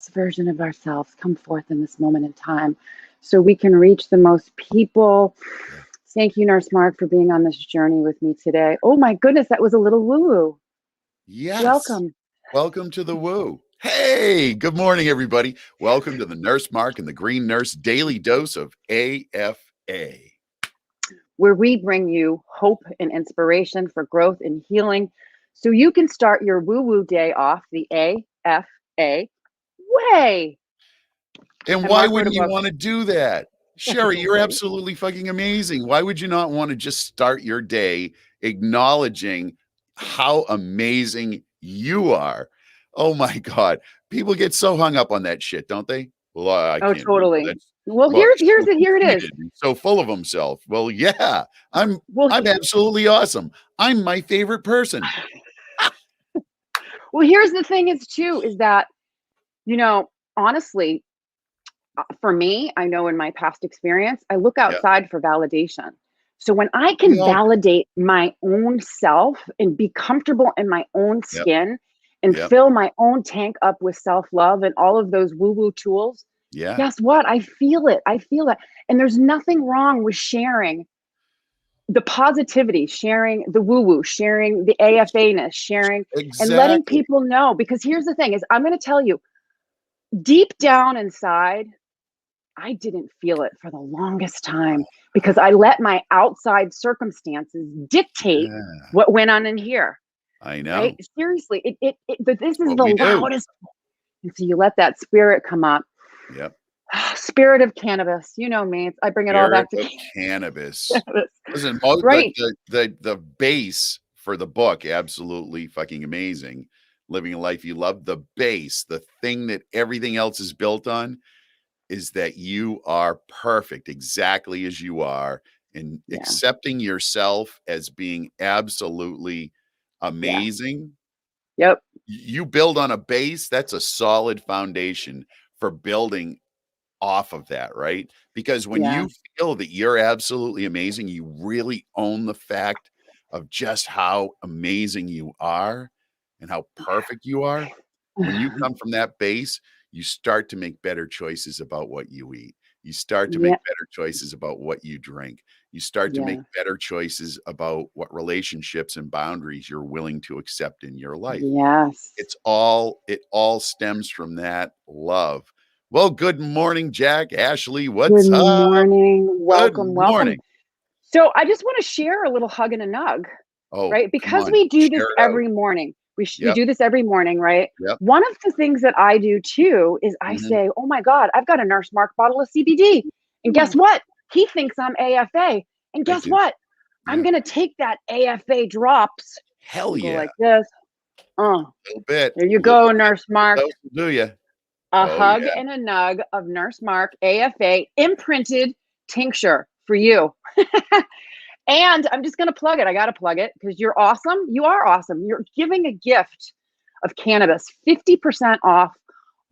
version of ourselves come forth in this moment in time so we can reach the most people. Yeah. Thank you, Nurse Mark, for being on this journey with me today. Oh my goodness, that was a little woo-woo. Yes. Welcome. Welcome to the woo. Hey, good morning, everybody. Welcome to the Nurse Mark and the Green Nurse Daily Dose of AFA, where we bring you hope and inspiration for growth and healing so you can start your woo-woo day off the AFA way. And why wouldn't you want to do that? Sherry, you're absolutely fucking amazing. Why would you not want to just start your day acknowledging how amazing you are? Oh my God. People get so hung up on that shit, don't they? Well, I Oh, can't read totally. that. Well, Well, here's so it. Here it is. conceited and so full of himself. Well, yeah, I'm Well, absolutely awesome. I'm my favorite person. well, here's the thing is too, is that, honestly, for me, I know in my past experience, I look outside for validation. So when I can validate my own self and be comfortable in my own skin and fill my own tank up with self-love and all of those woo-woo tools, guess what? I feel it. I feel it. And there's nothing wrong with sharing the positivity, sharing the woo-woo, sharing the AFA-ness, sharing and letting people know. Because here's the thing is I'm going to tell you, deep down inside, I didn't feel it for the longest time because I let my outside circumstances dictate what went on in here. I know. Right? Seriously, this is the loudest. And so you let that spirit come up. Yep. Spirit of cannabis. You know me. I bring it all back to cannabis. Listen, right. the base for the book, absolutely fucking amazing. Living a life you love. The base, the thing that everything else is built on, is that you are perfect exactly as you are, and accepting yourself as being absolutely amazing. Yep. You build on a base, that's a solid foundation for building off of that, right? Because when you feel that you're absolutely amazing, you really own the fact of just how amazing you are and how perfect you are. When you come from that base, you start to make better choices about what you eat. You start to make better choices about what you drink. You start to make better choices about what relationships and boundaries you're willing to accept in your life. Yes. It all stems from that love. Well, good morning, Jack. Ashley, what's up? Good morning. Welcome. Good morning. So I just want to share a little hug and a nug, right? Because we do this every morning. We do this every morning, right? Yep. One of the things that I do too is I say, oh my God, I've got a Nurse Mark bottle of CBD. And guess what? He thinks I'm AFA. And guess what? I'm going to take that AFA drops. Hell go yeah. like this. A little bit. There you go, Nurse Mark. Do you? A hug and a nug of Nurse Mark AFA imprinted tincture for you. And I'm just going to plug it. I got to plug it because you're awesome. You are awesome. You're giving a gift of cannabis, 50% off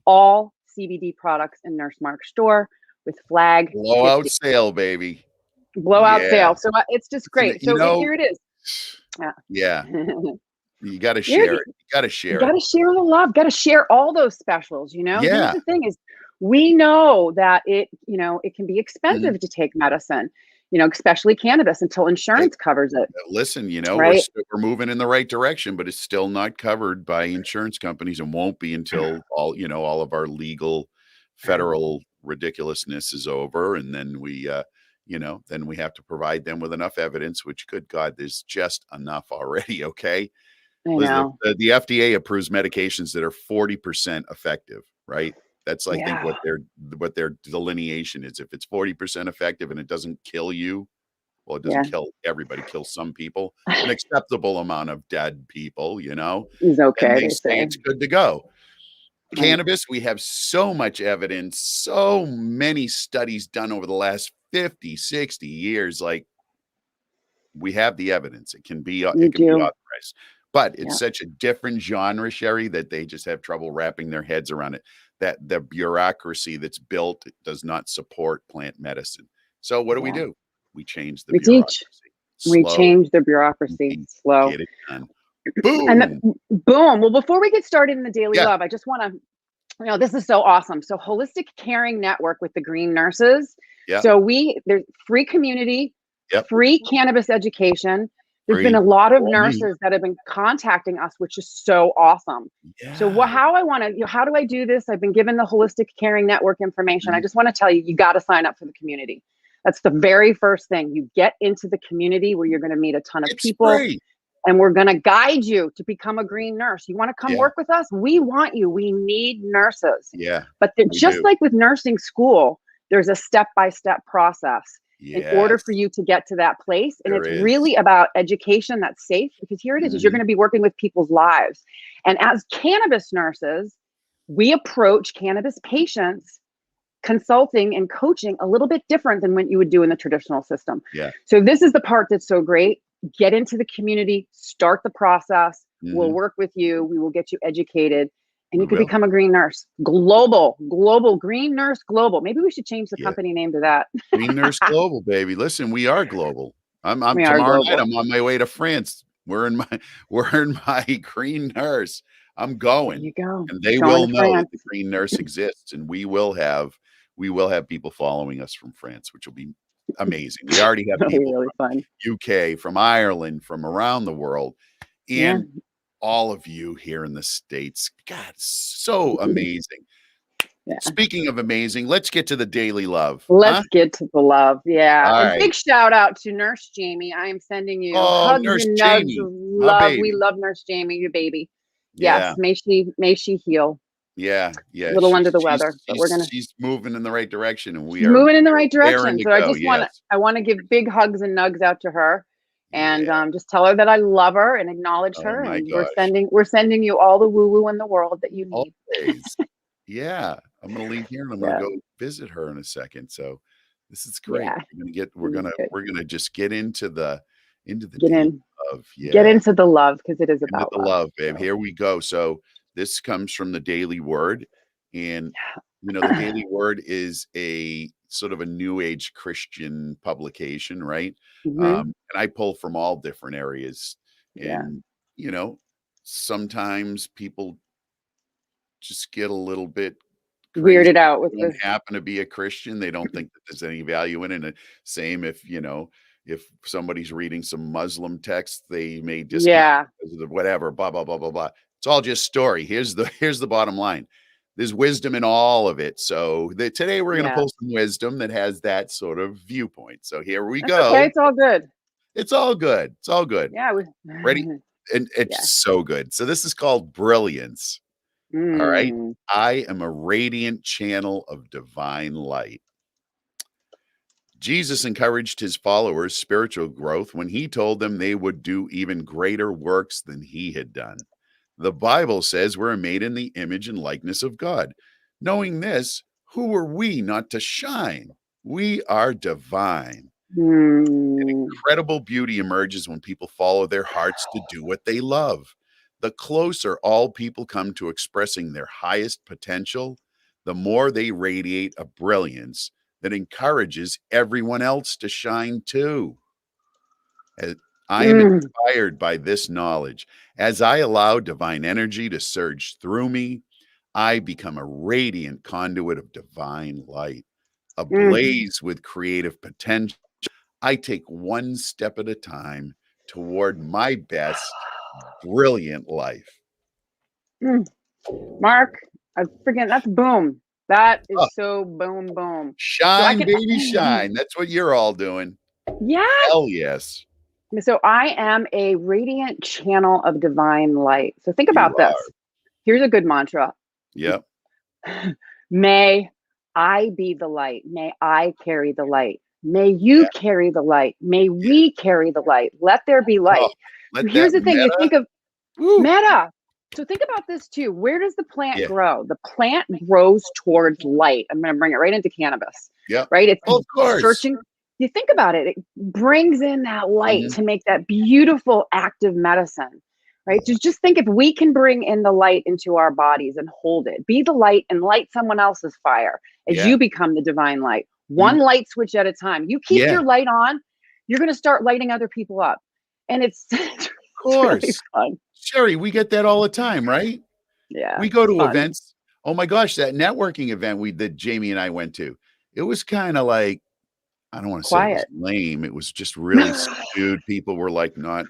all CBD products in Nurse Mark's store with flag. Blowout sale, baby. Blowout sale. So it's just great. So here it is. Yeah. You got to share it. You got to share it. You got to share the love. Got to share all those specials, Yeah. Here's the thing is we know that it can be expensive to take medicine, especially cannabis until insurance covers it. Listen, right? we're moving in the right direction, but it's still not covered by insurance companies and won't be until all of our legal federal ridiculousness is over. And then we, then we have to provide them with enough evidence, which, good God, there's just enough already. Okay. I know. The FDA approves medications that are 40% effective, right? That's, I think, what their delineation is. If it's 40% effective and it doesn't kill you, well, it doesn't kill everybody, kills some people, an acceptable amount of dead people, Is okay. And they say it's good to go. Right. Cannabis, we have so much evidence, so many studies done over the last 50, 60 years. Like, we have the evidence. It can be authorized. But it's such a different genre, Sherry, that they just have trouble wrapping their heads around it. That the bureaucracy that's built does not support plant medicine. So what do? We change the bureaucracy. We change the bureaucracy. Slow. Get it done. Boom. And boom. Well, before we get started in the daily love, I just want to This is so awesome. So Holistic Caring Network with the Green Nurses. Yeah. So there's free community, Yep. free cannabis education. There's been a Free. lot of For me. nurses that have been contacting us, which is so awesome. So Yeah. how do I do this? I've been given the Holistic Caring Network information. I just want to tell you, you got to sign up for the community. That's the very first thing. You get into the community where you're going to meet a ton of It's people, free. and we're going to guide you to become a green nurse. You want to come Yeah. work with us? We want you. We need nurses. Yeah. But just like with nursing school, there's a step-by-step process in order for Yes. you to get to that place. And There it's is. really about education that's safe, because here it is you're going to be working with people's lives. And as cannabis nurses, we approach cannabis patients consulting and coaching a little bit different than what you would do in the traditional system. Yeah. So this is the part that's so great. Get into the community, start the process. We'll work with you. We will get you educated, and you can become a green nurse. Global green nurse global. Maybe we should change the Yeah. company name to that. Green Nurse Global, baby. Listen, we are global. I'm We are tomorrow night, global. I'm on my way to France. We're in my Green Nurse. I'm There going. you go. And they Going will to know that France. the Green Nurse exists, and we will have people following us from France, which will be amazing. We already have It'll be people really from fun. UK, from Ireland, from around the world, Yeah. and all of you here in the States. God, so amazing. Yeah. Speaking of amazing, let's get to the daily love. Let's get to the love. Yeah. All And right. big shout out to Nurse Jamie. I am sending you Oh, hugs Nurse and nugs Jamie, of my love. We baby. love Nurse Jamie, your baby. Yeah. Yes. May she heal. Yeah. A little under the weather, but She's moving in the right direction, and we she's are moving in the right raring direction. to So go. Yes. I want to give big hugs and nugs out to her, and Yeah. just tell her that I love her and acknowledge Oh her. my And gosh. we're sending you all the woo woo in the world that you need. Always. Yeah. I'm gonna leave here and I'm gonna Yeah. go visit her in a second. So this is great. Yeah. We're gonna just get into the Get daily in. love. Get Yeah. into the love, because it is Into about the love. love, babe. So. Here we go. So this comes from the Daily Word. And the Daily Word is a sort of a new age Christian publication, right? And I pull from all different areas. Yeah. And, sometimes people just get a little bit crazy. Weirded out with They don't this. happen to be a Christian. They don't think that there's any value in it. And same if somebody's reading some Muslim text, they may discount Yeah. because of the whatever, blah, blah, blah, blah, blah. It's all just story. Here's the bottom line. There's wisdom in all of it. So today we're going to pull some wisdom that has that sort of viewpoint. So here we That's go. okay. It's all good. It's all good. It's all good. Yeah. Ready? And it's so good. So this is called brilliance. All right. I am a radiant channel of divine light. Jesus encouraged his followers' spiritual growth when he told them they would do even greater works than he had done. The Bible says we're made in the image and likeness of God. Knowing this, who are we not to shine? We are divine. An incredible beauty emerges when people follow their hearts to do what they love. The closer all people come to expressing their highest potential, the more they radiate a brilliance that encourages everyone else to shine too. I am inspired by this knowledge. As I allow divine energy to surge through me, I become a radiant conduit of divine light, ablaze with creative potential. I take one step at a time toward my best, brilliant life. Mark, that's boom. That is so boom, boom. Shine, baby, shine. That's what you're all doing. Yeah. Hell yes. So I am a radiant channel of divine light. So think about this. Here's a good mantra. Yep. May I be the light. May I carry the light. May you carry the light. May we carry the light. Let there be light. So here's the thing. You think of meta. So think about this too. Where does the plant grow? The plant grows towards light. I'm going to bring it right into cannabis. Yeah. Right? It's of course. searching. You think about it. It brings in that light to make that beautiful active medicine. Right? So just think, if we can bring in the light into our bodies and hold it, be the light and light someone else's fire as you become the divine light. One light switch at a time. You keep your light on, you're going to start lighting other people up. And it's course. Really fun. Sherry, we get that all the time, right? Yeah. We go to events. Oh my gosh, that networking event that Jamie and I went to, it was kind of like, I don't want to say it was Quiet. lame. It was just really subdued. People were like not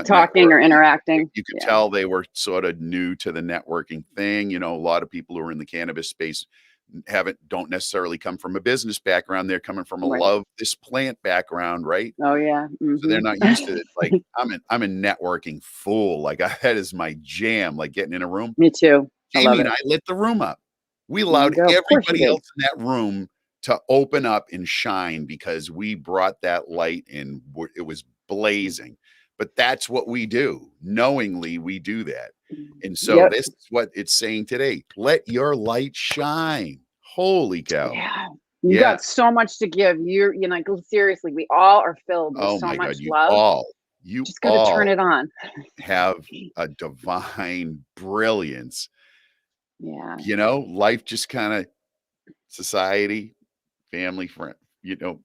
Talking or networking. interacting. You could Yeah. tell they were sort of new to the networking thing. You know, a lot of people who are in the cannabis space don't necessarily come from a business background. They're coming from a Right. love this plant background, right? Oh yeah. So they're not used to it. Like I'm a networking fool. Like that is my jam. Like getting in a room. Me too. I love Jamie and it. I lit the room up. We There you allowed go. Of course you everybody did. else in that room to open up and shine because we brought that light and it was blazing. But that's what we do. Knowingly, we do that. And so Yep. this is what it's saying today. Let your light shine. Holy cow. Yeah. You Yeah. got so much to give. You're like, seriously, we all are filled with Oh so my much God. love. You Just got to turn all it on. have a divine brilliance. Yeah. You know, life just kind of society, family, friend,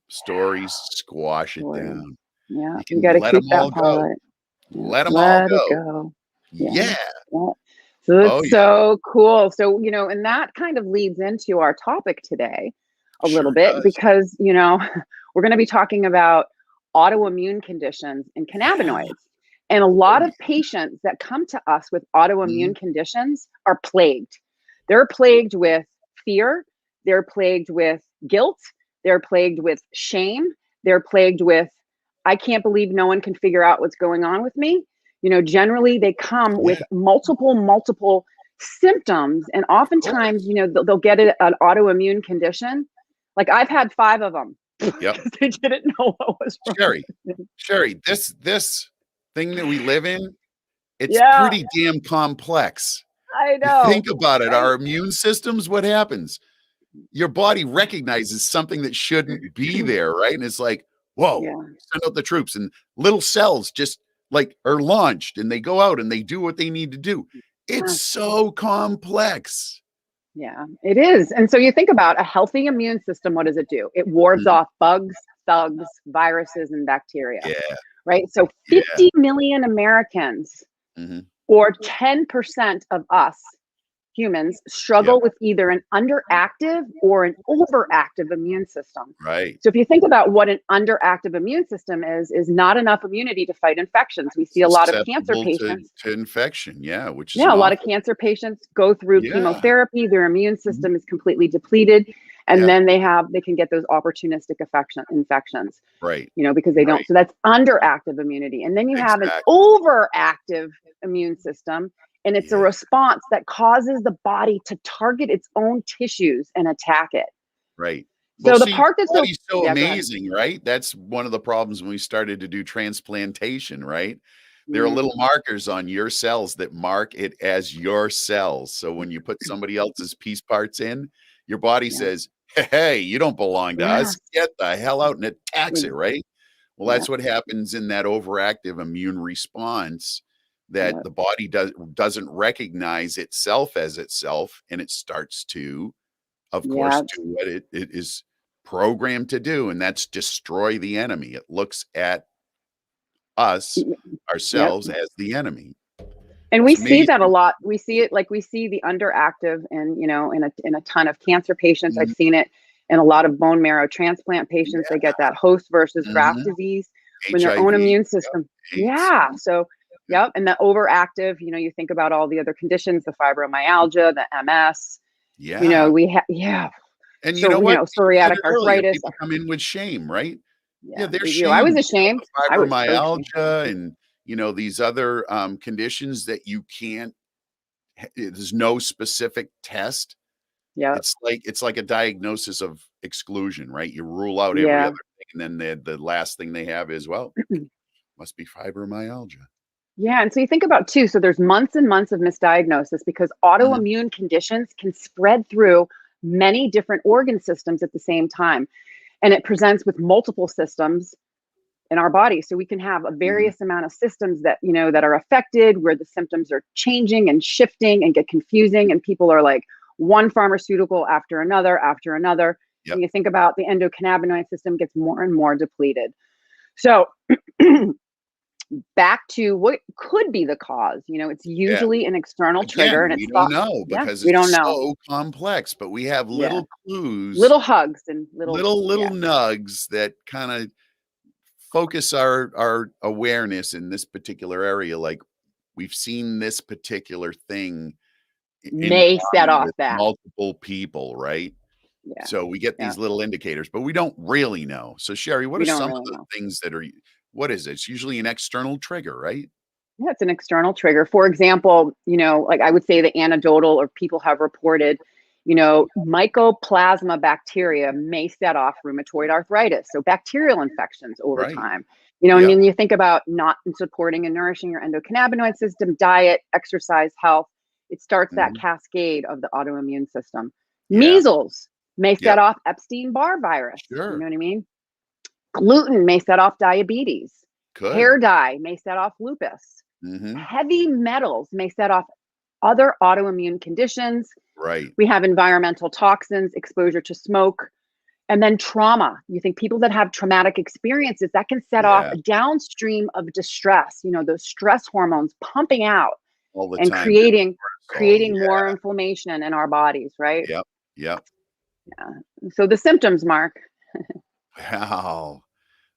stories, squash it Story. down. Yeah. You You can got to let them keep all that go. pilot. Yeah. Let them all Let it go. go. Yeah. Yeah. Yeah. So Oh, that's yeah. so cool. So, and that kind of leads into our topic today a little Sure bit does. because, we're going to be talking about autoimmune conditions and Yeah. cannabinoids. And a Oh, lot yeah. of patients that come to us with Mhm. autoimmune conditions are plagued. They're plagued with fear. They're plagued with guilt. They're plagued with shame. They're plagued with, I can't believe no one can figure out what's going on with me. Generally they come Yeah, with multiple symptoms. And of oftentimes, course. they'll get an autoimmune condition. Like I've had 5 of them Yep. because they didn't know what was wrong Sherry, with me. Sherry, this thing that we live in, it's Yeah, pretty damn complex. I You know, think about it, right? our immune systems, what happens? Your body recognizes something that shouldn't be there, right? And it's like, whoa, Yeah, send out the troops, and little cells just like are launched and they go out and they do what they need to do. It's yeah, so complex. yeah, it is. And so you think about a healthy immune system, what does it do? It wards Mhm. off bugs, thugs, viruses, and bacteria, Yeah, right? So yeah. 50 million Americans, Mhm. or 10% of us humans, Yep, struggle with either an underactive or an overactive immune system. right. So if you think about what an underactive immune system is not enough immunity to fight infections. We see a lot of cancer Susceptible patients. to infection, yeah, which is Yeah, an a lot of awful cancer patients go through yeah. chemotherapy, their immune Mhm. system is completely depleted, and Yeah, then they can get those opportunistic infections, right, because they don't. right. So that's underactive immunity. And then you have an Exactly. overactive immune system, and it's a Yeah, response that causes the body to target its own tissues and attack it. right. Well, So the see, the part that's so body's so yeah, go ahead. amazing, right? That's one of the problems when we started to do transplantation, right? There are Mm, little markers on your cells that mark it as your cells. So when you put somebody else's piece parts in, your body yeah. says, "Hey, you don't belong to us. Yes. Get the hell out," and it attacks it, Ex- right? Well, Yeah. that's what happens in that overactive immune response that Yeah. the body doesn't recognize itself as itself, and it starts to, of course, Yeah. do what it is programmed to do, and that's destroy the enemy. It looks at us, Yep. ourselves, as the enemy. And we It's see that a amazing. lot. We see it, like we see the underactive and in a ton of cancer patients. I've Mhm. seen it in a lot of bone marrow transplant patients. They Yeah. get that host versus graft Mhm. disease when their own HIV. immune Yep. system. AIDS. Yeah. So Yep. yep. And the overactive, you think about all the other conditions, the fibromyalgia, the MS, Yeah. we have yeah. And you So know what? You said psoriatic it earlier, arthritis. people come in with shame, right? Yeah, Yeah, they're they do. I was shamed about ashamed. the I was so ashamed. fibromyalgia and, these other, conditions that you can't there's no specific test. Yeah. It's like a diagnosis of exclusion, right? You rule out every Yeah. other thing, and then the last thing they have is, well, must be fibromyalgia. Yeah, and so you think about too, so there's months and months of misdiagnosis because Mhm. autoimmune conditions can spread through many different organ systems at the same time. And it presents with multiple systems in our body. So we can have a Mhm. various amount of systems that are affected where the symptoms are changing and shifting and get confusing. And people are like one pharmaceutical after another after another. Yep. And you think about the endocannabinoid system gets more and more depleted. So back to what could be the cause. It's Yeah. usually an external trigger, Again, and we it's don't thought, know yeah, because we don't it's know. so complex, but we have Yeah. little clues, Little hugs and little yeah, nugs that kind of focus our awareness in this particular area. Like we've seen this particular thing in may set common off with that. multiple people, right? Yeah. So we get Yeah. these little indicators, but we don't really know. So Sherry, what We are don't some of really the know. things that are, what is it? It's usually an external trigger, right? Yeah, it's an external trigger. For example, like I would say the anecdotal or people have reported, mycoplasma bacteria may set off rheumatoid arthritis. So bacterial infections over Right. time. And Yep. then you think about not supporting and nourishing your endocannabinoid system, diet, exercise, health. It starts that Mhm. cascade of the autoimmune system. Yeah. Measles may set Yep. off Epstein-Barr virus. You know Sure. what I mean? Gluten may set off diabetes. Could. Hair dye may set off lupus. Mhm. Heavy metals may set off other autoimmune conditions. Right. We have environmental toxins, exposure to smoke, and then trauma. You think people that have traumatic experiences that can set off Yeah. a downstream of distress, those stress hormones pumping out All the and time. Cortisol. creating more inflammation in our bodies, right? Yep. Yep. Yeah. So the symptoms, Mark, Wow.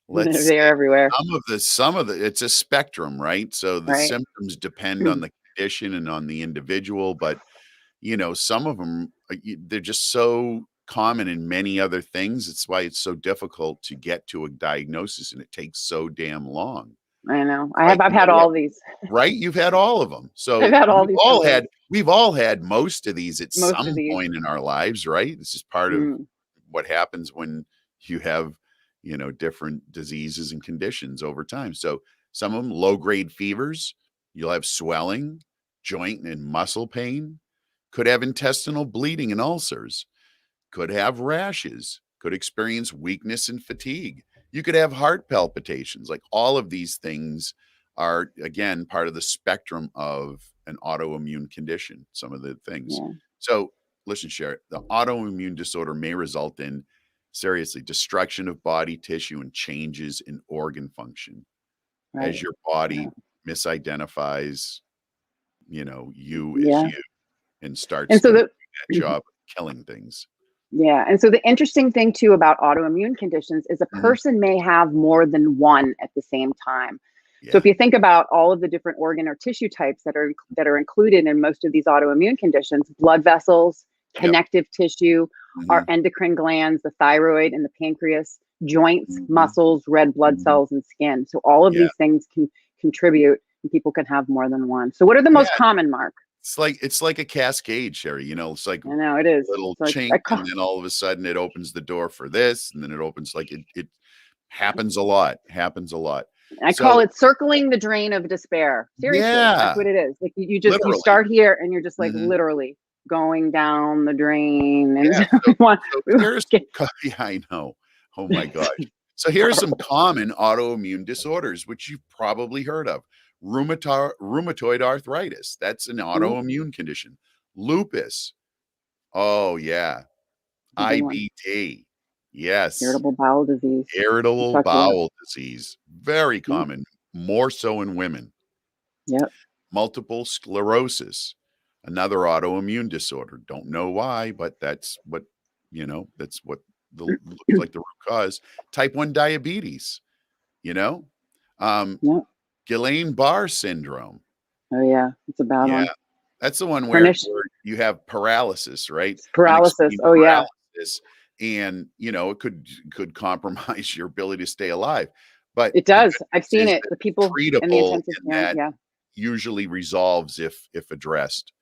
Let's they're see. everywhere, Some of the it's a spectrum, right? So the right? symptoms depend on the condition and on the individual, but some of them they're just so common in many other things. It's why it's so difficult to get to a diagnosis and it takes so damn long. I know. Like, I've had all these. right? You've had all of them. I've So had all these symptoms. we've all had most of these at Most of some these. point in our lives, right? This is part of Mm, what happens when you have, different diseases and conditions over time. So some of them low grade fevers, you'll have swelling, joint and muscle pain, could have intestinal bleeding and ulcers, could have rashes, could experience weakness and fatigue. You could have heart palpitations. Like all of these things are, again, part of the spectrum of an autoimmune condition, some of the things. yeah, So, listen, Sherry, the autoimmune disorder may result in seriously destruction of body tissue and changes in organ function as right. your Yeah. body misidentifies, you as Yeah. you and starts And so doing the that job of killing things. yeah, and so the interesting thing too about autoimmune conditions is a Mhm. person may have more than one at the same time. So if Yeah. you think about all of the different organ or tissue types that are included in most of these autoimmune conditions, blood vessels, Yep. connective tissue, our Mhm. endocrine glands, the thyroid and the pancreas, joints, Mhm. muscles, red blood Mhm. cells, and skin. So all of Yeah. these things can contribute, and people can have more than one. So what are the Yeah. most common, Mark? It's like a cascade, Sherry. It's like I know it is. a little It's like chink, and then all of a sudden it opens the door for this, and then it opens like it happens a lot. Happens a lot. I call So it circling the drain of despair. Seriously, that's yeah, what it is. Like you literally. start here and you're just like Mhm. literally going down the drain Yeah. and So we want here's to get yeah, I know. Oh my gosh. So here are some horrible. common autoimmune disorders, which you've probably heard of. Rheumatoid arthritis. That's an Yeah, autoimmune condition. Lupus. Oh yeah. it's a big one. IBD. Yes. Irritable bowel disease. We Irritable talked about. bowel disease. Very Yep, common, more so in women. yep. Multiple sclerosis, another autoimmune disorder. Don't know why, but that's what looks like the root cause. Type 1 diabetes, you know? Um, Yep. Guillain-Barré syndrome. Oh yeah, it's a bad Yeah, one. that's the one where Pernicious you have paralysis, right? paralysis. Unexplained Oh yeah, paralysis, and, it could compromise your ability to stay alive. But it the does. good I've news seen is it. that The it's people in the treatable intensive and care. that Yeah. usually resolves if addressed,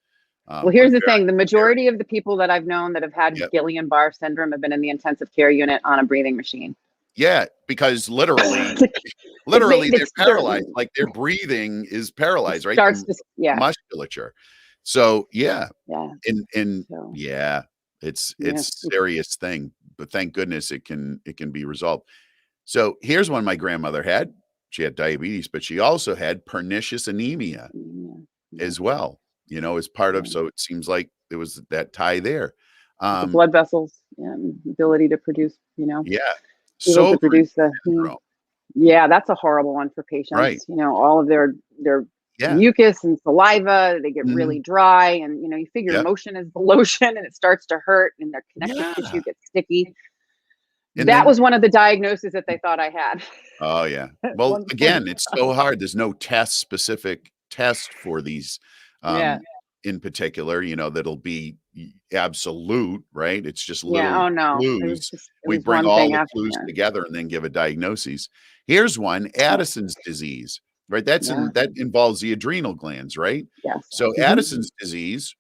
Well, but here's the very, thing: the very majority of the people that I've known that have had yep. Guillain-Barré syndrome have been in the intensive care unit on a breathing machine. Yeah, because literally Like they, literally, they they're paralyzed, like, their breathing is paralyzed, right? starts The to yeah, musculature. So, yeah, yeah. and So yeah, it's yeah, a serious thing, but thank goodness it can be resolved. So, here's one my grandmother had. She had diabetes, but she also had pernicious anemia yeah, yeah, as well, as part of, yeah. so it seems like there was that tie there. The Um, blood vessels, yeah, ability to produce, yeah, able to Sjogren's produce the heme. syndrome. Yeah, that's a horrible one for Right. patients. All of their Yeah. mucus and saliva, they get really Mhm. dry, and you figure Yep. motion is the lotion, and it starts to hurt, and their connective Yeah. tissue gets sticky. And That then was one of the diagnoses that they thought I had. oh, yeah. Well, One point again, in it's so time. hard. There's no specific test for these, Yeah. in particular, that'll be absolute, right? It's just Yeah. little Oh no. clues. It We was bring one all thing the after. clues Yeah. together and then give a diagnosis. Here's one, Yeah. Addison's disease, right? Yeah. That involves the adrenal glands, right? Yes. So Hmm. Addison's disease,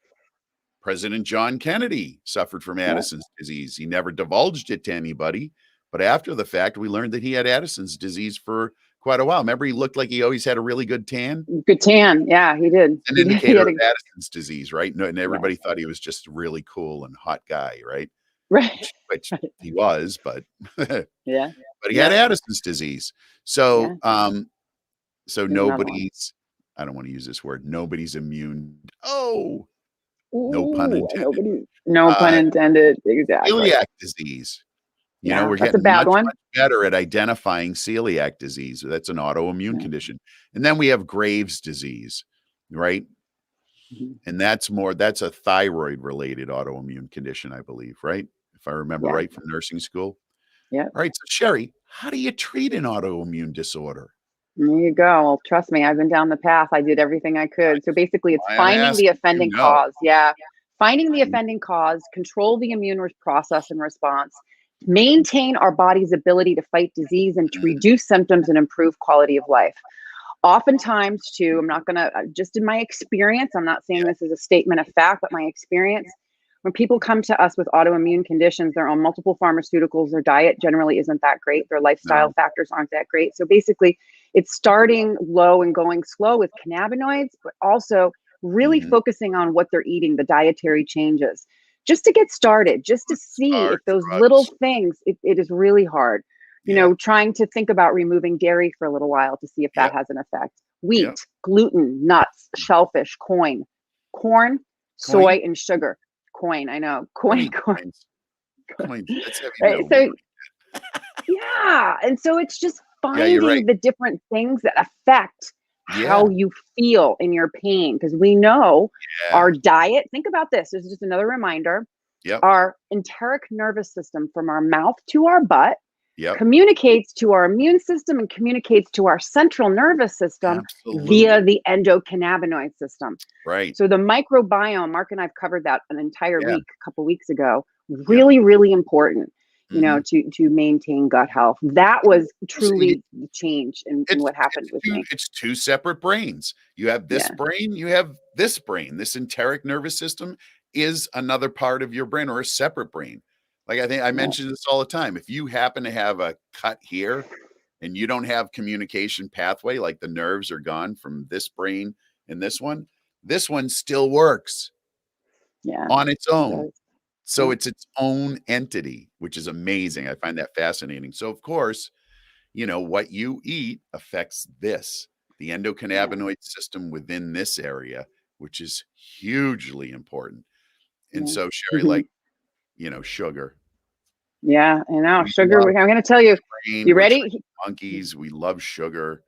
President John Kennedy suffered from Yeah. Addison's disease. He never divulged it to anybody, but after the fact, we learned that he had Addison's disease for quite a while. Remember, he looked like he always had a really good tan? Good tan. Yeah, he did. An He did. He indicator had of a Addison's disease, right? No, and everybody yes. thought he was just a really cool and hot guy, right? Right. Which Right. he was, but but Yeah. he had Yep. Addison's disease. Yeah. So, so Here's another one. nobody's I don't want to use this word, nobody's immune. Oh, no pun Ooh, intended. nobody. No pun Uh, intended. Exactly. Celiac disease. Yeah, We're that's a getting bad much, one. much better at identifying celiac disease. That's an autoimmune Yeah. condition. And then we have Graves' disease, right? Mhm. And that's a thyroid related autoimmune condition, I believe, right? If I remember Yeah. right from nursing school. Yeah. All right. So, Sherry, how do you treat an autoimmune disorder? There you go. Well, trust me, I've been down the path. I did everything I could. So basically, it's Why I'm finding the asking, offending you know. cause. Yeah. Finding the Mhm. offending cause, control the process and response, maintain our body's ability to fight disease and to reduce symptoms and improve quality of life. Oftentimes, too, I'm not going to, just in my experience, I'm not saying Yeah. this is a statement of fact, but my experience, when people come to us with autoimmune conditions, they're on multiple pharmaceuticals, their diet generally isn't that great, their lifestyle No. factors aren't that great. So basically, it's starting low and going slow with cannabinoids, but also really Mhm. focusing on what they're eating, the dietary changes, just to get started, just to Good see if start, those little drugs. things, it is really hard. Yeah. Trying to think about removing dairy for a little while to see if that Yep. has an effect. Wheat, Yep. gluten, nuts, shellfish, corn, soy, Coin. and sugar. Coin, I know. What are Coin, you corn. coins? Coins. That's heavy Right. metal. We So don't. yeah. And so it's just Yeah, you're right. finding the different things that affect Yeah. how you feel in your pain. Because we know Yeah. our diet, think about this. This is just another reminder. Yep. Our enteric nervous system from our mouth to our butt Yep. communicates to our immune system and communicates to our central nervous system via Absolutely. the endocannabinoid system. Right. So the microbiome, Mark and I've covered that an entire Yeah. week a couple weeks ago. Yep. Really, really important, Mhm. to maintain gut health. That And was it's y truly the change in what happened with me. it's 2 separate brains. You have this Yeah, brain, you have this brain. This enteric nervous system is another part of your brain or a separate brain. Like, I think I yeah, mention this all the time. If you happen to have a cut here and you don't have communication pathway, like the nerves are gone from this brain and this one still works yeah. on its It own. does. So Yeah, it's its own entity, which is amazing. I find that fascinating. So, of course, what you eat affects this, the yeah, endocannabinoid system within this area, which is hugely important. And yeah. so, Sherry, Mhm. like, sugar. Yeah, I know. We Sugar. love I'm going to tell you. grain. You We're ready? monkeys. We love sugar.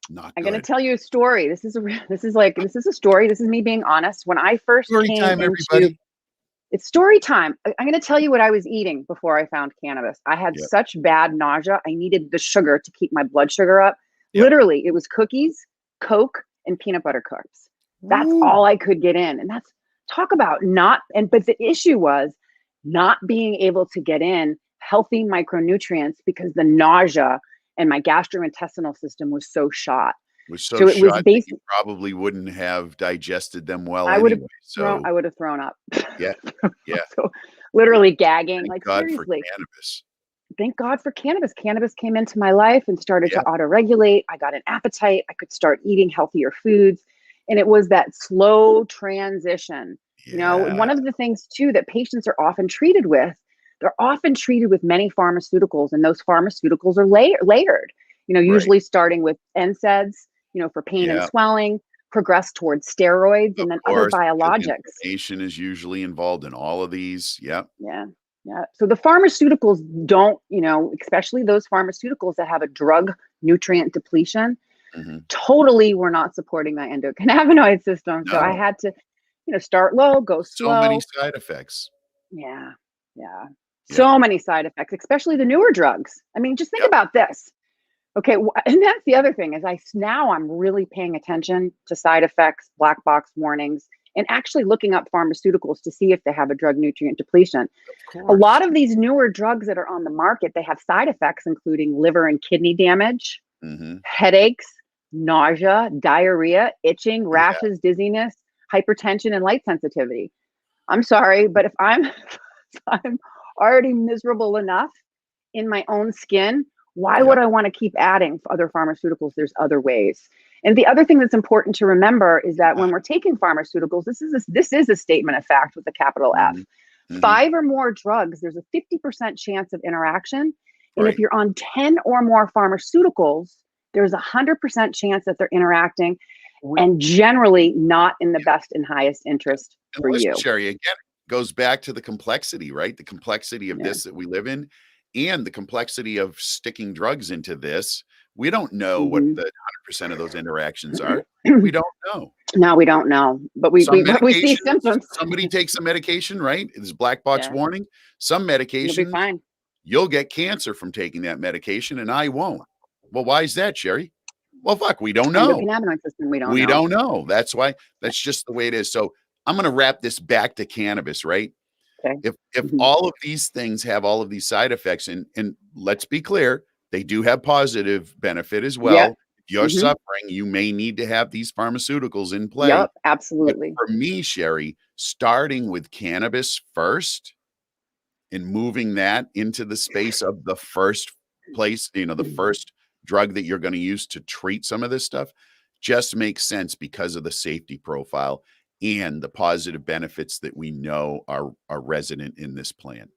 Not I'm going to good. tell you a story. This is a story. This is me being honest. When I first Story came time, into everybody. It's story time. I'm going to tell you what I was eating before I found cannabis. I had Yep. such bad nausea. I needed the sugar to keep my blood sugar up. Yep. Literally, it was cookies, Coke, and peanut butter cups. That's Woo. all I could get in. And that's talk about but the issue was not being able to get in healthy micronutrients because the nausea and my gastrointestinal system was so shot. Was so So it was shot that you basically, probably wouldn't have digested them well anyway. So, I would have thrown up. yeah. Yeah. So literally gagging, Thank like God for seriously. cannabis. Thank God for cannabis. Cannabis came into my life and started to Yeah. auto regulate. I got an appetite. I could start eating healthier foods. And it was that slow transition. Yeah. One of the things too that patients are often treated with, they're often treated with many pharmaceuticals, and those pharmaceuticals are layered, Right. usually starting with NSAIDs, for pain and Yeah. swelling, progress towards steroids, Of and then other course, because biologics. inflammation is usually involved in all of these. Yep. Yeah. Yeah. So the pharmaceuticals don't, especially those pharmaceuticals that have a drug nutrient depletion, totally were not supporting my endocannabinoid system. So I No, had to, start low, go so many slow. side effects. Yeah. Yeah. Yep, So many side effects, especially the newer drugs. I mean, just think yep, about this. Okay, and that's the other thing is now I'm really paying attention to side effects, black box warnings, and actually looking up pharmaceuticals to see if they have a drug nutrient depletion. of A lot course. of these newer drugs that are on the market, they have side effects including liver and kidney damage, Mhm. headaches, nausea, diarrhea, itching, Yeah, rashes, dizziness, hypertension, and light sensitivity. I'm sorry, but if I'm if I'm already miserable enough in my own skin, why would yep, I want to keep adding other pharmaceuticals? There's other ways. And the other thing that's important to remember is that when we're taking pharmaceuticals, this is a statement of fact with a capital F. mhm, mhm, 5 or more drugs, there's a 50% chance of interaction. And if right. you're on 10 or more pharmaceuticals, there's a 100% chance that they're interacting We and generally not in the best and highest interest and for listen, you. Sherry, again, it goes back to the complexity, right? The complexity of Yeah. this that we live in and the complexity of sticking drugs into this. We don't know what Hmm. the 100% of those interactions are. We don't know. No, we don't know, but Some but we see medications, symptoms. somebody takes a medication, right? It's black box Yeah, warning. Some you'll be medications, fine. you'll get cancer from taking that medication and I won't. Well, why is that, Sherry? Well, fuck, we don't know. Endocannabinoid system, we don't We know. don't know. That's why Yeah. that's just the way it is. So I'm going to wrap this back to cannabis, right? Okay. If Hmm. all of these things have all of these side effects, and let's be clear, they do have positive benefit as Yep. well. If you're Hmm. suffering, you may need to have these pharmaceuticals in play. Yep. But Absolutely. for me, Sherry, starting with cannabis first and moving that into the space of the first place, the first drug that you're going to use to treat some of this stuff just makes sense because of the safety profile and the positive benefits that we know are resident in this plant.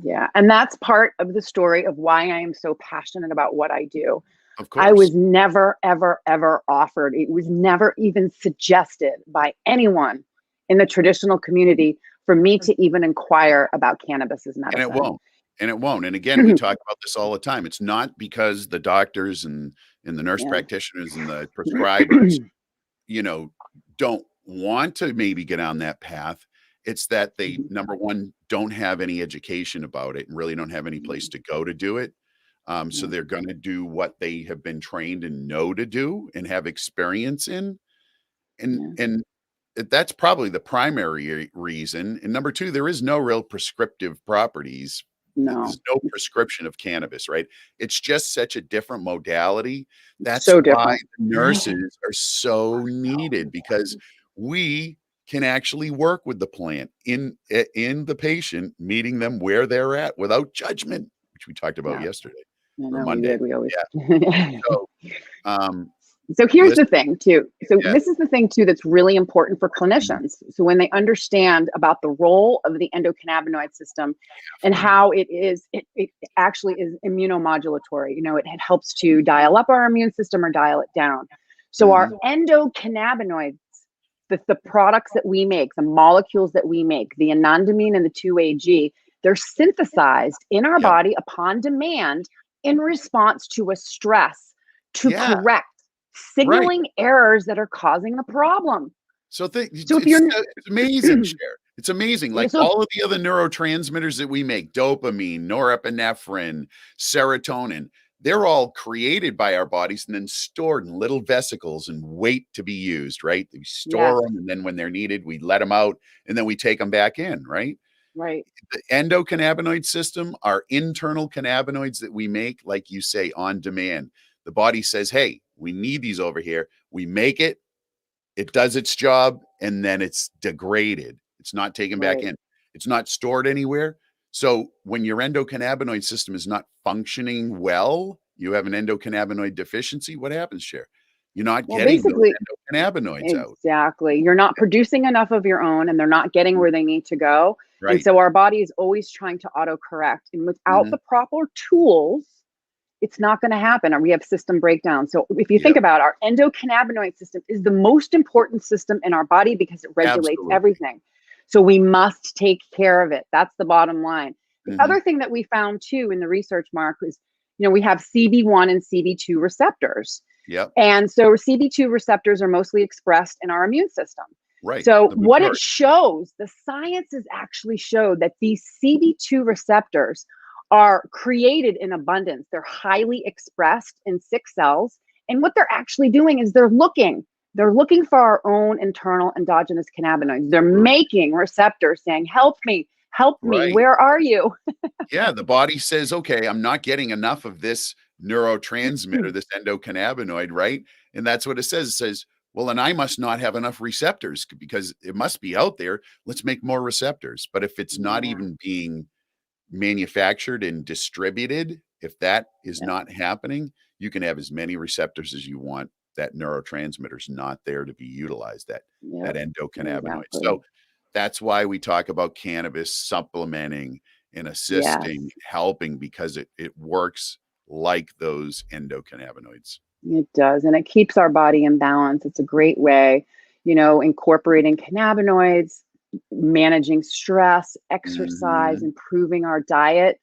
Yeah. And that's part of the story of why I am so passionate about what I do. Of I course. was never, ever, ever offered, it was never even suggested by anyone in the traditional community for me to even inquire about cannabis as And it medicine. won't. And it won't. And again, we talk about this all the time. It's not because the doctors and the nurse Yeah. practitioners and the prescribers, you know, don't want to maybe get on that path. It's that they, number one, don't have any education about it and really don't have any place to go to do it. So Yeah. they're going to do what they have been trained and know to do and have experience in. And Yeah. and that's probably the primary reason. And number two, there is no real prescriptive properties. No, There's no prescription of cannabis, right? It's just such a different modality. That's so why different. the nurses are so needed because we can actually work with the plant in the patient, meeting them where they're at without judgment, which we talked about Yeah, yesterday I or know we Monday. did. We always. Yeah. So, um, So here's the listen, thing too. So yeah, this is the thing too that's really important for mhm, clinicians. So when they understand about the role of the endocannabinoid system and have to know. how it actually is immunomodulatory. It helps to dial up our immune system or dial it down. So our Mhm, endocannabinoids, the products that we make, the molecules that we make, the anandamide and the 2-AG, they're synthesized in our yep. body upon demand in response to a stress to Yeah, correct right. signaling errors that are causing the problem. So So if you're it's amazing, Cher. It's amazing. Like so all of the other neurotransmitters that we make, dopamine, norepinephrine, serotonin, they're all created by our bodies and then stored in little vesicles and wait to be used, right? We yes, store them and then when they're needed, we let them out and then we take them back in, right? right. The endocannabinoid system are internal cannabinoids that we make, like you say, on demand. The body says, hey, we need these over here. We make it, it does its job, and then it's degraded. It's not taken back Right. in. It's not stored anywhere. So when your endocannabinoid system is not functioning well, you have an endocannabinoid deficiency. What happens, Cher? You're not Well, getting those basically, endocannabinoids out. exactly. You're not producing enough of your own and they're not getting where they need to go. And Right. so our body is always trying to autocorrect. And without Mhm. the proper tools, it's not going to happen. Or we have system breakdown. So if you think Yep. about our endocannabinoid system is the most important system in our body because it regulates Absolutely. everything. So we must take care of it. That's the bottom line. The Mhm. other thing that we found too in the research, Mark, is, we have CB1 and CB2 receptors. Yep. And so CB2 receptors are mostly expressed in our immune system. Right. So The what it majority. shows, the science has actually showed that these CB2 receptors are created in abundance. They're highly expressed in sick cells. And what they're actually doing is they're looking for our own internal endogenous cannabinoids. They're R making receptors saying, help me, Right. where are you? Yeah, the body says, "Okay, I'm not getting enough of this neurotransmitter, this endocannabinoid," right? And that's what it says. It says, "Well, then I must not have enough receptors because it must be out there. Let's make more receptors." But if it's not Yeah, even being manufactured and distributed, if that is yeah, not happening, you can have as many receptors as you want. That neurotransmitter's not there to be utilized, that yep, endocannabinoid. exactly. So that's why we talk about cannabis supplementing and assisting, Yes. helping because it works like those endocannabinoids. It does, and it keeps our body in balance. It's a great way, incorporating cannabinoids, managing stress, exercise, Mhm. improving our diet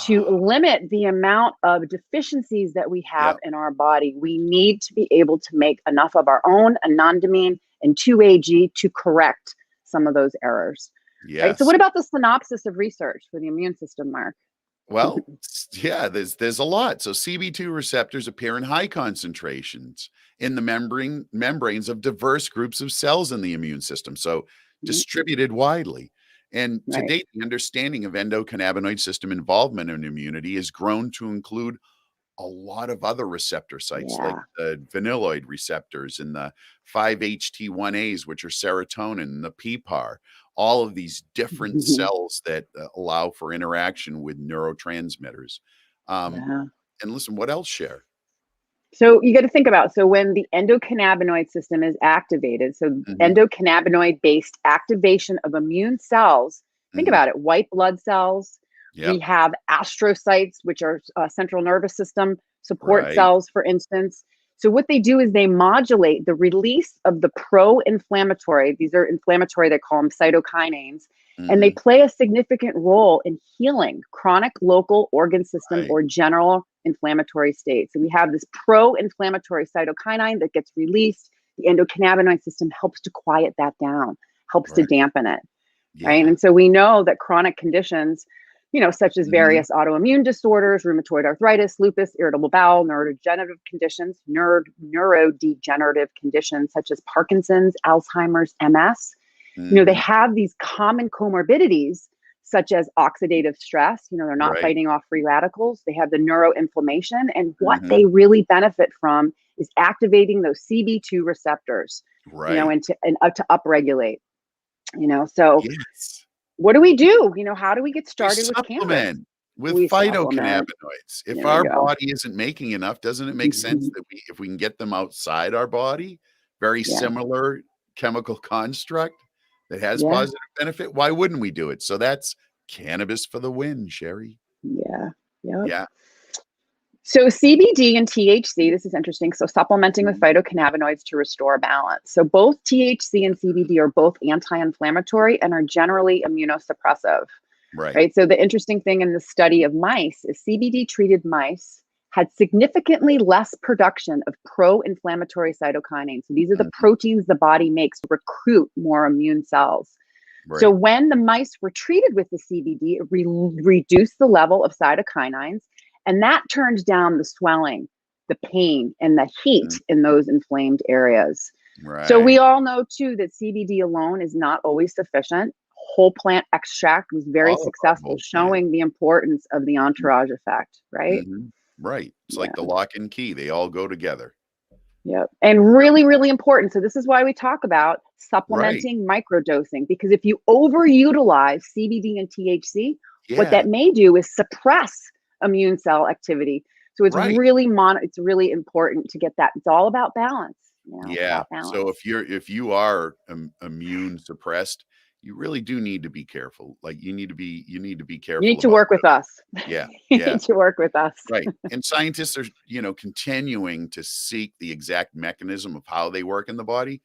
to Ah, limit the amount of deficiencies that we have yep, in our body. We need to be able to make enough of our own anandamine and 2-AG to correct some of those errors. Right. So, yes. what about the synopsis of research for the immune system, Mark? Well, yeah, there's a lot. So CB2 receptors appear in high concentrations in the membranes of diverse groups of cells in the immune system, so Mhm. distributed widely. And to Right. date, the understanding of endocannabinoid system involvement in immunity has grown to include a lot of other receptor sites like Yeah. the vanilloid receptors and the 5-HT1As, which are serotonin, and the PPAR, all of these different cells that allow for interaction with neurotransmitters. Um, Yeah. and listen, what else share? So you got to think about, so when the endocannabinoid system is activated, so Hmm. endocannabinoid based activation of immune cells, think Hmm. about it, white blood cells. We Yep. have astrocytes, which are central nervous system support Right. cells, for instance. So what they do is they modulate the release of the pro-inflammatory. These are inflammatory, they call them cytokinases, and they Hmm. play a significant role in healing chronic local organ system Right. or general inflammatory states. So we have this pro-inflammatory cytokinin that gets released. The endocannabinoid system helps to quiet that down, helps to Right. dampen it, right? Yeah. And so we know that chronic conditions, such as Hmm. various autoimmune disorders, rheumatoid arthritis, lupus, irritable bowel, neurodegenerative conditions, neurodegenerative conditions such as Parkinson's, Alzheimer's, MS, they Hmm. have these common comorbidities such as oxidative stress. They're not Right. fighting off free radicals. They have the neuroinflammation. And what Hmm. they really benefit from is activating those CB2 receptors, Right. to upregulate. So Yes. what do we do? How do we get We started with cannabis? supplement with We supplement. phytocannabinoids. If There we our go. body isn't making enough, doesn't it make sense that if we can get them outside our body, very Yeah. similar chemical construct that has Yeah. positive benefit, why wouldn't we do it? So that's cannabis for the win, Sherry. Yeah. Yep. Yeah. So CBD and THC, this is interesting. So supplementing with Mhm. phytocannabinoids to restore balance. So both THC and CBD are both anti-inflammatory and are generally immunosuppressive, Right. right? So the interesting thing in the study of mice is CBD treated mice had significantly less production of pro-inflammatory cytokines. So these are the Mhm. proteins the body makes to recruit more immune cells. So Right. when the mice were treated with the CBD, it reduced the level of cytokinins, and that turned down the swelling, the pain, and the heat Mm. in those inflamed areas. So we Right. all know too that CBD alone is not always sufficient. Whole plant extract was very All of our successful, whole plant. showing the importance of the entourage effect, right? Mhm. Right. It's like the Yeah. lock and key. They all go together. Yep. And Yep. really, really important. So this is why we talk about Right. supplementing microdosing, because if you overutilize CBD and THC, what Yeah. that may do is suppress immune cell activity. So Right. it's really important to get that. It's all about balance. It's Yeah. about balance. So if you are immune suppressed, you really do need to be careful. Like you need to be You careful need to about work with us. yeah, You yeah, need to work with us. right. And scientists are, continuing to seek the exact mechanism of how they work in the body.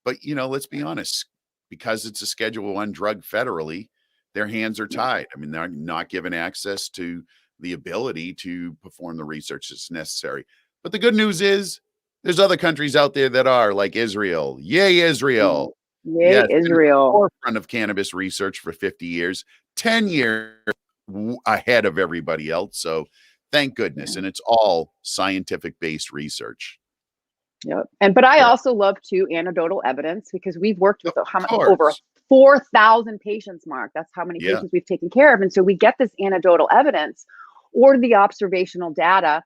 But let's be honest, because it's a Schedule 1 drug federally, their hands are tied. I mean, they're not given access to the ability to perform the research that's necessary. But the good news is there's other countries out there that are, like Israel. Yay, Israel. Yay, Yes, been at the Israel. forefront of cannabis research for 50 years, 10 years ahead of everybody else. So thank goodness. And it's all scientific-based research. Yep. But I also love too anecdotal evidence, because we've worked with over course. 4,000 patients, Mark. That's how many patients we've taken care of. And so we get this anecdotal evidence or the observational data,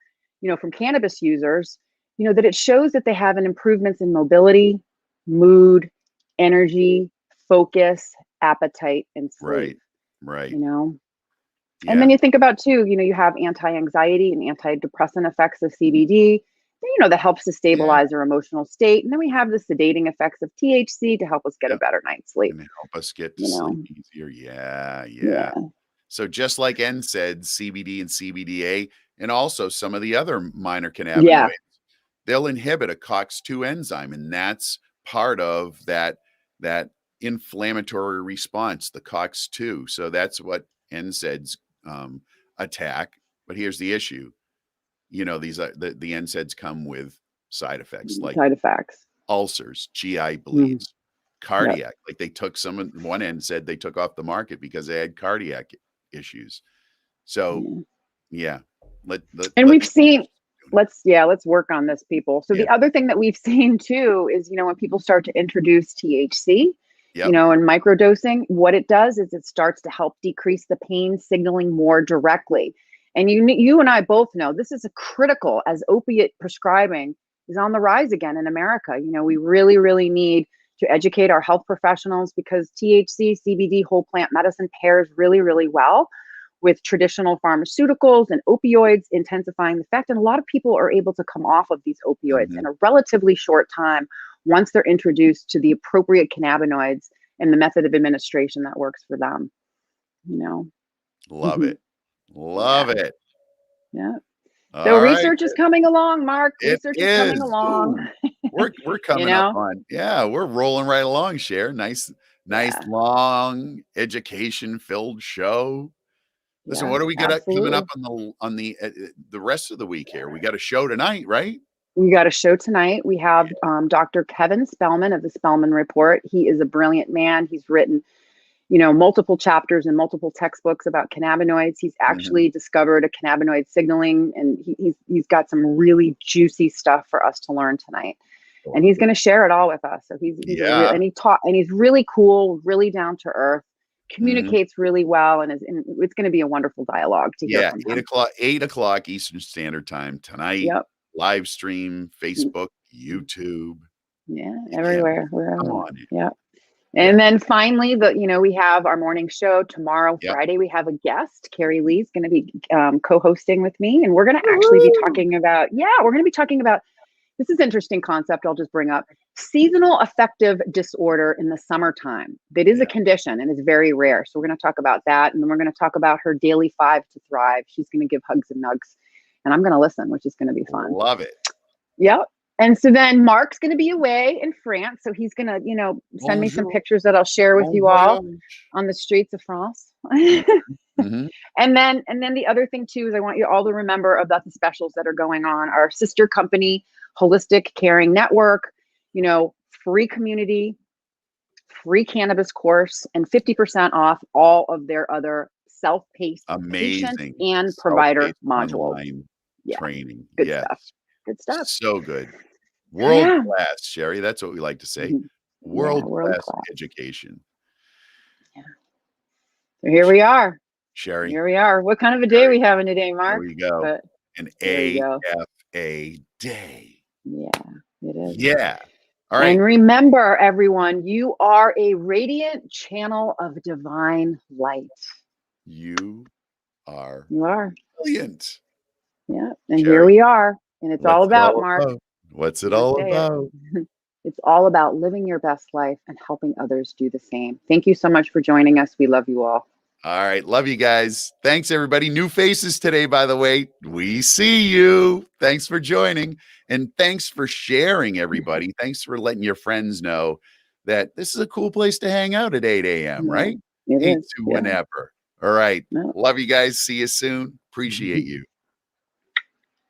from cannabis users, that it shows that they have an improvements in mobility, mood, energy, focus, appetite, and sleep. Right. And then you think about too, you have anti-anxiety and antidepressant effects of CBD, that helps to stabilize our emotional state. And then we have the sedating effects of THC to help us get a better night's sleep. And help us get to sleep easier. Yeah. So just like NSAIDs, CBD and CBDA, and also some of the other minor cannabinoids, they'll inhibit a COX-2 enzyme. And that's part of that inflammatory response, the COX-2. So that's what NSAIDs attack. But here's the issue. These are the NSAIDs come with side effects like ulcers, GI bleeds, cardiac. Like they took one NSAID they took off the market because they had cardiac issues. So we've seen. Let's work on this, people. So the other thing that we've seen too is, when people start to introduce THC, and microdosing, what it does is it starts to help decrease the pain signaling more directly. And you and I both know this is critical as opiate prescribing is on the rise again in America. We really, really need to educate our health professionals, because THC, CBD, whole plant medicine pairs really, really well with traditional pharmaceuticals and opioids, intensifying the effect. And a lot of people are able to come off of these opioids in a relatively short time once they're introduced to the appropriate cannabinoids and the method of administration that works for them. Love it. Love it. Yeah. So research is coming along, Mark. Research is coming along. We're coming up on, we're rolling right along, Cher. Nice, long, education-filled show. Listen, what do we got coming up on the rest of the week here? We got a show tonight, right? We got a show tonight. We have Dr. Kevin Spellman of the Spellman Report. He is a brilliant man. He's written multiple chapters and multiple textbooks about cannabinoids. He's actually discovered a cannabinoid signaling, and he's got some really juicy stuff for us to learn tonight. And he's going to share it all with us. So he's he's really cool, really down to earth, communicates really well, and it's going to be a wonderful dialogue to hear from him. 8 o'clock Eastern Standard Time tonight. Live stream, Facebook, YouTube. Everywhere. Come on. And then finally, we have our morning show tomorrow, Friday. We have a guest. Carrie Lee's going to be co-hosting with me, and we're going to actually be talking about. This is an interesting concept. I'll just bring up seasonal affective disorder in the summertime. That is a condition and it's very rare. So we're going to talk about that, and then we're going to talk about her daily 5 to thrive. She's going to give hugs and nugs, and I'm going to listen, which is going to be fun. Love it. Yep. And so then Mark's going to be away in France. So he's going to, send me some pictures that I'll share with you all on the streets of France. And then the other thing too, is I want you all to remember about the specials that are going on. Our sister company, Holistic Caring Network, free community, free cannabis course, and 50% off all of their other self-paced patient and provider modules. Training. Good stuff. Good stuff. So good. World class, Sherry. That's what we like to say. World class education. So here we are. Sherry. Here we are. What kind of a day we having today, Mark? There we go. An AFA day. Yeah, it is. Yeah. All right. And remember, everyone, you are a radiant channel of divine light. You are. Brilliant. Yeah. And Sherry, here we are. And it's all about, Mark. What's it all about? It's all about living your best life and helping others do the same. Thank you so much for joining us. We love you all. All right. Love you guys. Thanks, everybody. New faces today, by the way. We see you. Thanks for joining. And thanks for sharing, everybody. Thanks for letting your friends know that this is a cool place to hang out at 8 a.m., right? It Hey, is. to Yeah. whenever. All right. No. Love you guys. See you soon. Appreciate you.